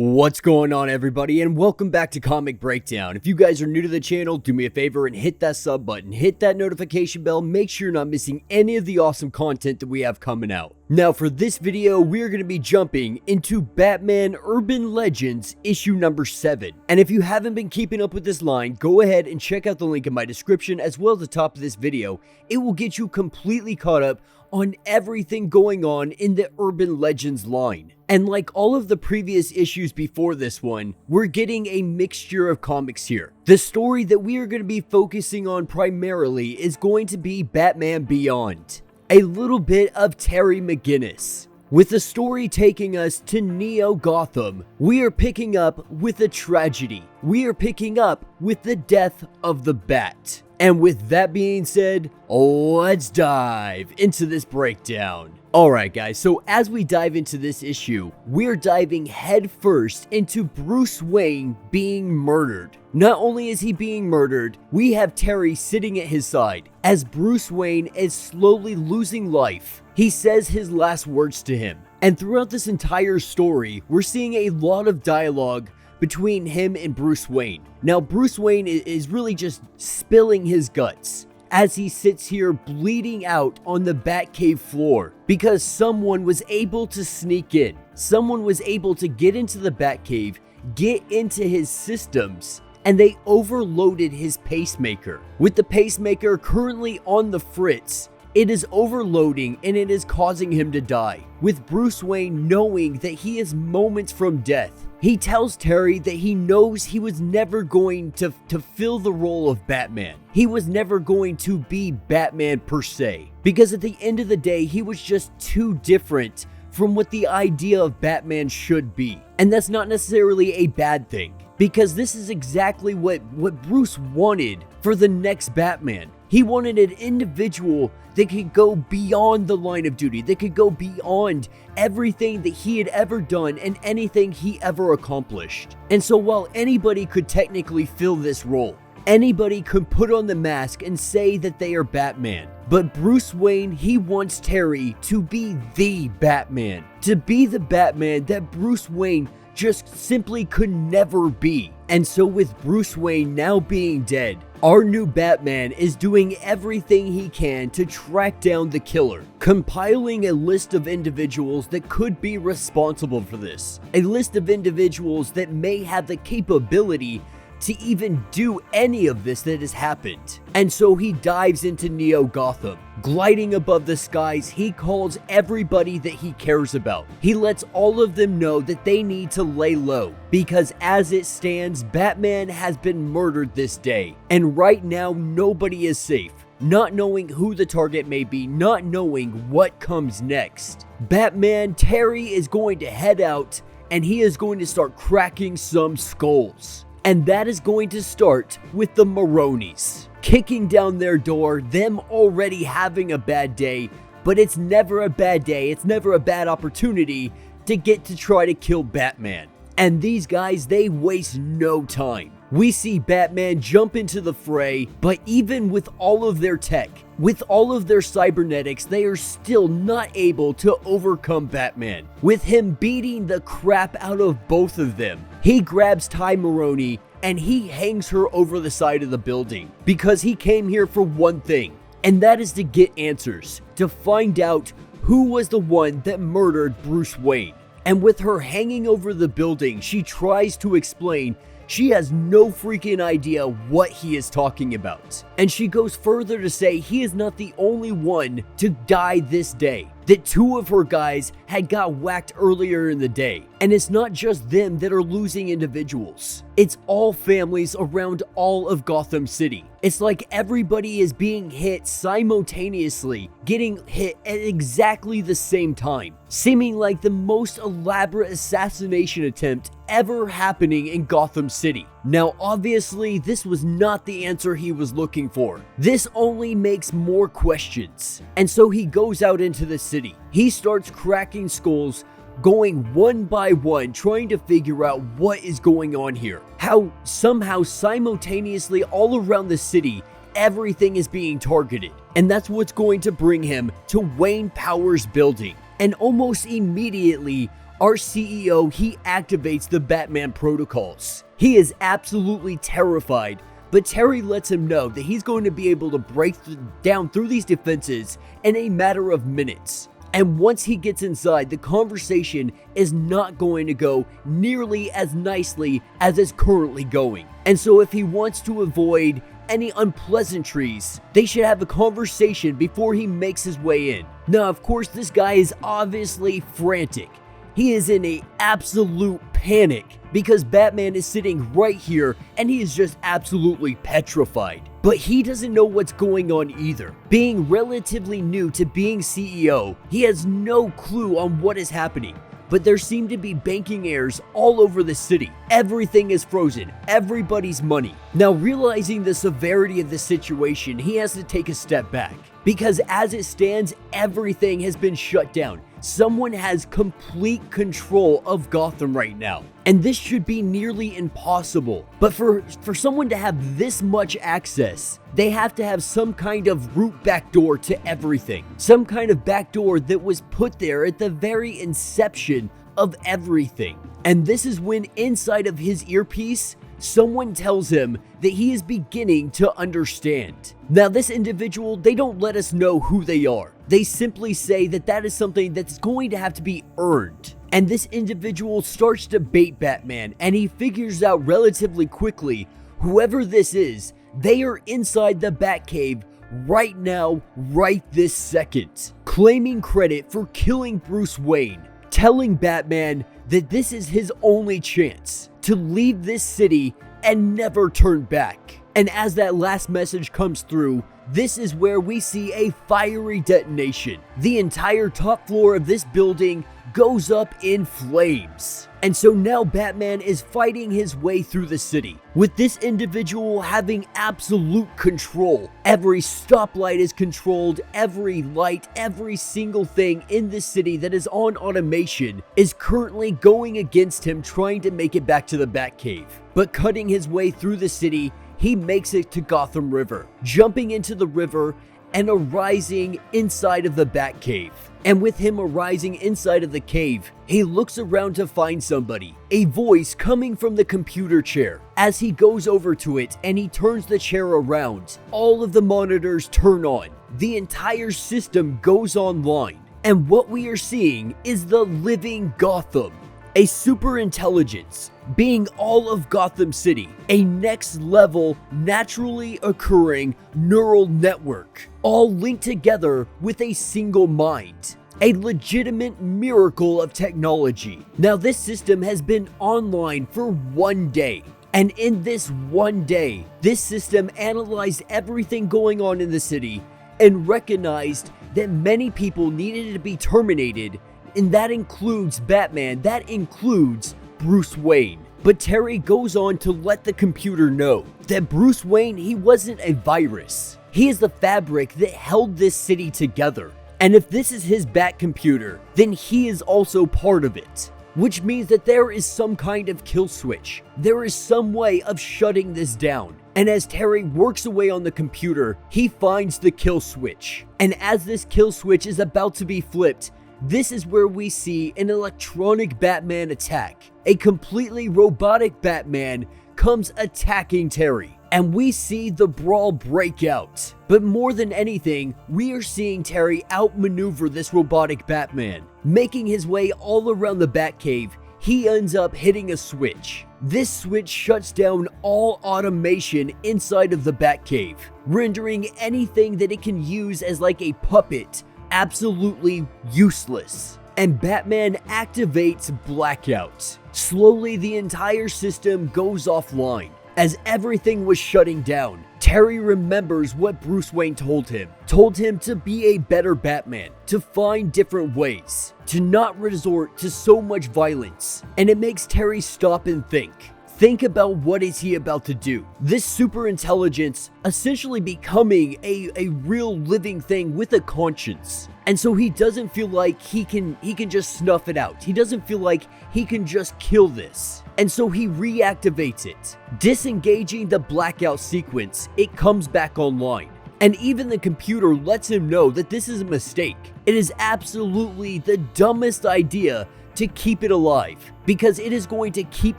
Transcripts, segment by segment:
What's going on, everybody, and welcome back to Comic Breakdown. If you guys are new to the channel, do me a favor and hit that sub button, hit that notification bell, make sure you're not missing any of the awesome content that we have coming out. Now, for this video, we're going to be jumping into Batman Urban Legends issue number 7. And if you haven't been keeping up with this line, go ahead and check out the link in my description as well as the top of this video. It will get you completely caught up on everything going on in the Urban Legends line. And like all of the previous issues before this one, we're getting a mixture of comics here. The story that we are going to be focusing on primarily is going to be Batman Beyond. A little bit of Terry McGinnis. With the story taking us to Neo-Gotham, we are picking up with a tragedy. We are picking up with the death of the Bat. And with that being said, let's dive into this breakdown. Alright guys, so as we dive into this issue, we're diving headfirst into Bruce Wayne being murdered. Not only is he being murdered, we have Terry sitting at his side as Bruce Wayne is slowly losing life. He says his last words to him. And throughout this entire story, we're seeing a lot of dialogue between him and Bruce Wayne. Now, Bruce Wayne is really just spilling his guts as he sits here bleeding out on the Batcave floor because someone was able to sneak in. Someone was able to get into the Batcave, get into his systems, and they overloaded his pacemaker. With the pacemaker currently on the fritz, it is overloading and it is causing him to die. With Bruce Wayne knowing that he is moments from death, he tells Terry that he knows he was never going to fill the role of Batman. He was never going to be Batman per se. Because at the end of the day, he was just too different from what the idea of Batman should be. And that's not necessarily a bad thing. Because this is exactly what Bruce wanted for the next Batman. He wanted an individual that could go beyond the line of duty, that could go beyond everything that he had ever done and anything he ever accomplished. And so while anybody could technically fill this role, anybody could put on the mask and say that they are Batman. But Bruce Wayne, he wants Terry to be the Batman. To be the Batman that Bruce Wayne just simply could never be. And so with Bruce Wayne now being dead, our new Batman is doing everything he can to track down the killer, compiling a list of individuals that could be responsible for this, a list of individuals that may have the capability to even do any of this that has happened. And so he dives into Neo-Gotham. Gliding above the skies, he calls everybody that he cares about. He lets all of them know that they need to lay low, because as it stands, Batman has been murdered this day. And right now, nobody is safe. Not knowing who the target may be, not knowing what comes next. Batman, Terry is going to head out, and he is going to start cracking some skulls. And that is going to start with the Maronis. Kicking down their door, them already having a bad day, but it's never a bad day, it's never a bad opportunity to get to try to kill Batman. And these guys, they waste no time. We see Batman jump into the fray, but even with all of their tech, with all of their cybernetics, they are still not able to overcome Batman. With him beating the crap out of both of them, he grabs Ty Maroni and he hangs her over the side of the building because he came here for one thing, and that is to get answers, to find out who was the one that murdered Bruce Wayne. And with her hanging over the building, she tries to explain she has no freaking idea what he is talking about. And she goes further to say he is not the only one to die this day. That two of her guys had got whacked earlier in the day. And it's not just them that are losing individuals. It's all families around all of Gotham City. It's like everybody is being hit simultaneously, getting hit at exactly the same time, seeming like the most elaborate assassination attempt ever happening in Gotham City. Now, obviously, this was not the answer he was looking for. This only makes more questions. And so he goes out into the city. He starts cracking skulls, going one by one, trying to figure out what is going on here. How somehow simultaneously all around the city, everything is being targeted. And that's what's going to bring him to Wayne Power's building. And almost immediately, our CEO, he activates the Batman protocols. He is absolutely terrified, but Terry lets him know that he's going to be able to break down through these defenses in a matter of minutes. And once he gets inside, the conversation is not going to go nearly as nicely as it's currently going. And so if he wants to avoid any unpleasantries, they should have a conversation before he makes his way in. Now, of course, this guy is obviously frantic. He is in an absolute panic because Batman is sitting right here and he is just absolutely petrified. But he doesn't know what's going on either. Being relatively new to being CEO, he has no clue on what is happening. But there seem to be banking errors all over the city. Everything is frozen, everybody's money. Now, realizing the severity of the situation, he has to take a step back. Because as it stands, everything has been shut down. Someone has complete control of Gotham right now. And this should be nearly impossible. But for someone to have this much access, they have to have some kind of root backdoor to everything. Some kind of backdoor that was put there at the very inception of everything. And this is when inside of his earpiece, someone tells him that he is beginning to understand. Now, this individual, they don't let us know who they are. They simply say that that is something that's going to have to be earned. And this individual starts to bait Batman, and he figures out relatively quickly, whoever this is, they are inside the Batcave right now, right this second, claiming credit for killing Bruce Wayne, telling Batman that this is his only chance to leave this city and never turn back. And as that last message comes through, this is where we see a fiery detonation. The entire top floor of this building goes up in flames. And so now Batman is fighting his way through the city, with this individual having absolute control. Every stoplight is controlled, every light, every single thing in the city that is on automation is currently going against him, trying to make it back to the Batcave. But cutting his way through the city, he makes it to Gotham River, jumping into the river and arising inside of the Batcave. And with him arising inside of the cave, he looks around to find somebody. A voice coming from the computer chair. As he goes over to it and he turns the chair around, all of the monitors turn on. The entire system goes online. And what we are seeing is the living Gotham. A super intelligence being all of Gotham City, a next level, naturally occurring neural network, all linked together with a single mind. A legitimate miracle of technology. Now, this system has been online for 1 day. And in this 1 day, this system analyzed everything going on in the city and recognized that many people needed to be terminated. And that includes Batman, that includes Bruce Wayne. But Terry goes on to let the computer know that Bruce Wayne, he wasn't a virus. He is the fabric that held this city together. And if this is his Bat computer, then he is also part of it. Which means that there is some kind of kill switch. There is some way of shutting this down. And as Terry works away on the computer, he finds the kill switch. And as this kill switch is about to be flipped, this is where we see an electronic Batman attack. A completely robotic Batman comes attacking Terry, and we see the brawl break out. But more than anything, we are seeing Terry outmaneuver this robotic Batman. Making his way all around the Batcave, he ends up hitting a switch. This switch shuts down all automation inside of the Batcave, rendering anything that it can use as like a puppet absolutely useless. And Batman activates Blackout. Slowly, the entire system goes offline. As everything was shutting down, Terry remembers what Bruce Wayne told him. Told him to be a better Batman, to find different ways, to not resort to so much violence. And it makes Terry stop and think. Think about what is he about to do. This super intelligence essentially becoming a real living thing with a conscience. And so he doesn't feel like he can just snuff it out. He doesn't feel like he can just kill this. And so he reactivates it. Disengaging the blackout sequence, it comes back online. And even the computer lets him know that this is a mistake. It is absolutely the dumbest idea to keep it alive, because it is going to keep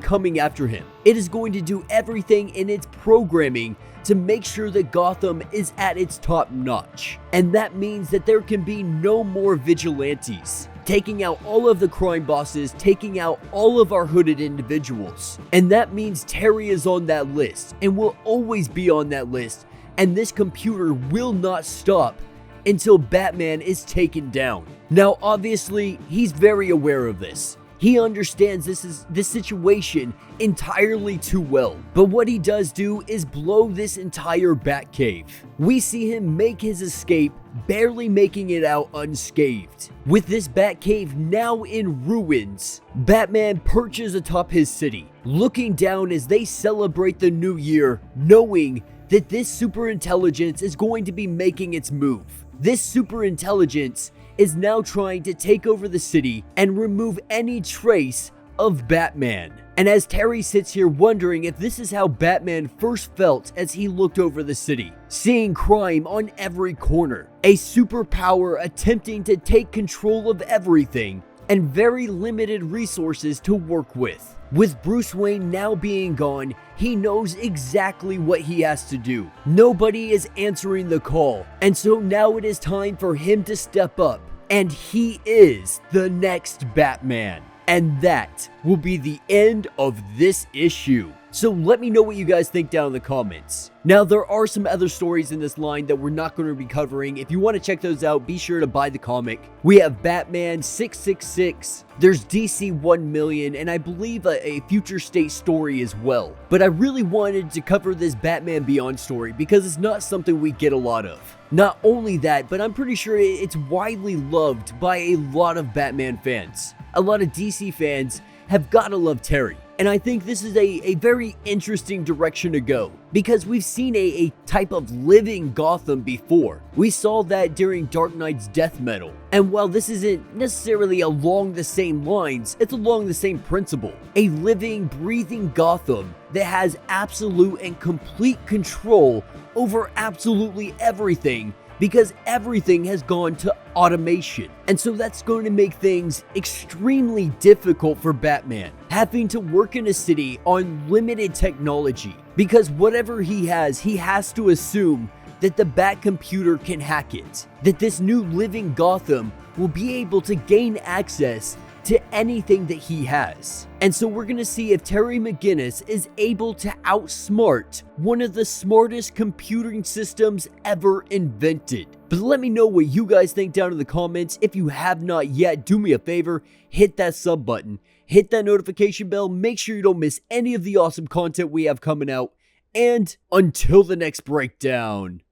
coming after him. It is going to do everything in its programming to make sure that Gotham is at its top notch. And that means that there can be no more vigilantes, taking out all of the crime bosses, taking out all of our hooded individuals. And that means Terry is on that list and will always be on that list, and this computer will not stop until Batman is taken down. Now, obviously, he's very aware of this. He understands this situation entirely too well. But what he does do is blow this entire Batcave. We see him make his escape, barely making it out unscathed. With this Batcave now in ruins, Batman perches atop his city, looking down as they celebrate the new year, knowing that this superintelligence is going to be making its move. This superintelligence is now trying to take over the city and remove any trace of Batman. And as Terry sits here wondering if this is how Batman first felt as he looked over the city, seeing crime on every corner, a superpower attempting to take control of everything, and very limited resources to work with. With Bruce Wayne now being gone, he knows exactly what he has to do. Nobody is answering the call, and so now it is time for him to step up, and he is the next Batman. And that will be the end of this issue. So let me know what you guys think down in the comments. Now, there are some other stories in this line that we're not going to be covering. If you want to check those out, be sure to buy the comic. We have Batman 666, there's DC 1 million, and I believe a future state story as well. But I really wanted to cover this Batman Beyond story because it's not something we get a lot of. Not only that, but I'm pretty sure it's widely loved by a lot of Batman fans. A lot of DC fans have gotta love Terry. And I think this is a very interesting direction to go, because we've seen a type of living Gotham before. We saw that during Dark Knight's death metal. And while this isn't necessarily along the same lines, it's along the same principle. A living, breathing Gotham that has absolute and complete control over absolutely everything, because everything has gone to automation. And so that's going to make things extremely difficult for Batman, having to work in a city on limited technology, because whatever he has to assume that the Bat computer can hack it, that this new living Gotham will be able to gain access to anything that he has. And so we're gonna see if Terry McGinnis is able to outsmart one of the smartest computing systems ever invented. But let me know what you guys think down in the comments. If you have not yet, do me a favor, hit that sub button, hit that notification bell, make sure you don't miss any of the awesome content we have coming out, and until the next breakdown.